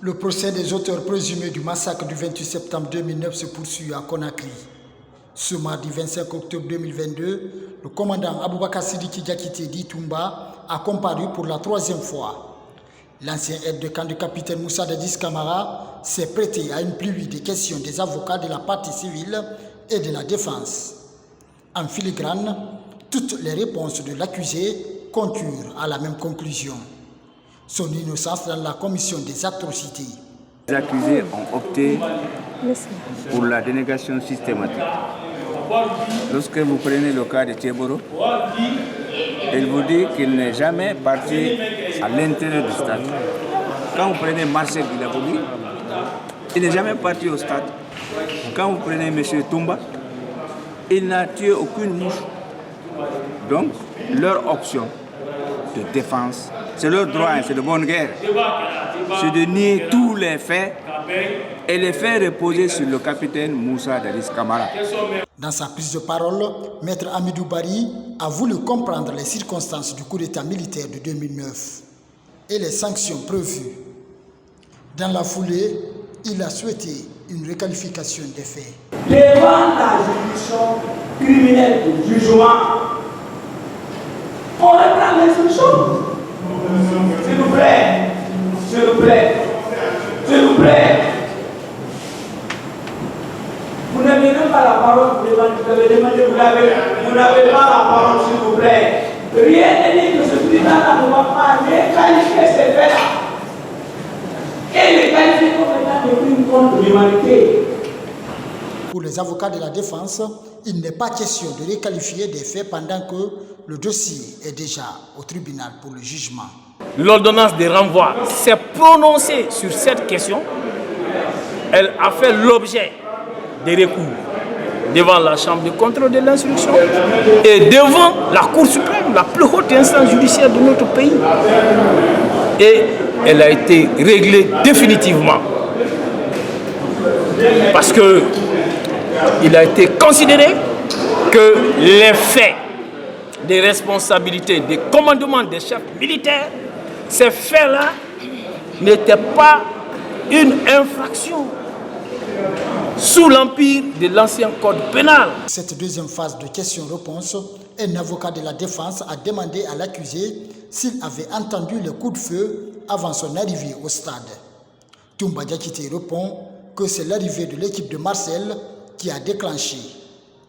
Le procès des auteurs présumés du massacre du 28 septembre 2009 se poursuit à Conakry. Ce mardi 25 octobre 2022, le commandant Aboubakar Sidiki Diakité dit Toumba a comparu pour la troisième fois. L'ancien aide de camp du capitaine Moussa Dadis Camara s'est prêté à une pluie de questions des avocats de la partie civile et de la défense. En filigrane, toutes les réponses de l'accusé concurrent à la même conclusion. Son innocence dans la commission des atrocités. Les accusés ont opté pour la dénégation systématique. Lorsque vous prenez le cas de Thieboro, il vous dit qu'il n'est jamais parti à l'intérieur du stade. Quand vous prenez Marcel Bilaboli, il n'est jamais parti au stade. Quand vous prenez M. Toumba, il n'a tué aucune mouche. Donc, leur option de défense, c'est leur droit, c'est de bonne guerre, c'est de nier tous les faits et les faire reposer sur le capitaine Moussa Dadis Camara. Dans sa prise de parole, Maître Amidou Bari a voulu comprendre les circonstances du coup d'État militaire de 2009 et les sanctions prévues. Dans la foulée, il a souhaité une requalification des faits. Devant la juridiction criminelle du jugement, on reprend les solutions. S'il vous plaît, s'il vous plaît, s'il vous plaît. Vous n'avez même pas la parole, vous avez demandé, vous n'avez pas la parole, s'il vous plaît. Rien ne dit que ce tribunal ne va pas requalifier ces faits-là. Et les qualifier comme étant des crimes contre l'humanité. Pour les avocats de la défense, il n'est pas question de requalifier des faits pendant que le dossier est déjà au tribunal pour le jugement. L'ordonnance de renvoi s'est prononcée sur cette question. Elle a fait l'objet des recours devant la Chambre de contrôle de l'instruction et devant la Cour suprême, la plus haute instance judiciaire de notre pays. Et elle a été réglée définitivement. Parce que il a été considéré que les faits des responsabilités, des commandements des chefs militaires, ces faits-là n'étaient pas une infraction sous l'empire de l'ancien code pénal. Cette deuxième phase de questions-réponses, un avocat de la défense a demandé à l'accusé s'il avait entendu les coups de feu avant son arrivée au stade. Toumba Diakité répond que c'est l'arrivée de l'équipe de Marcel qui a déclenché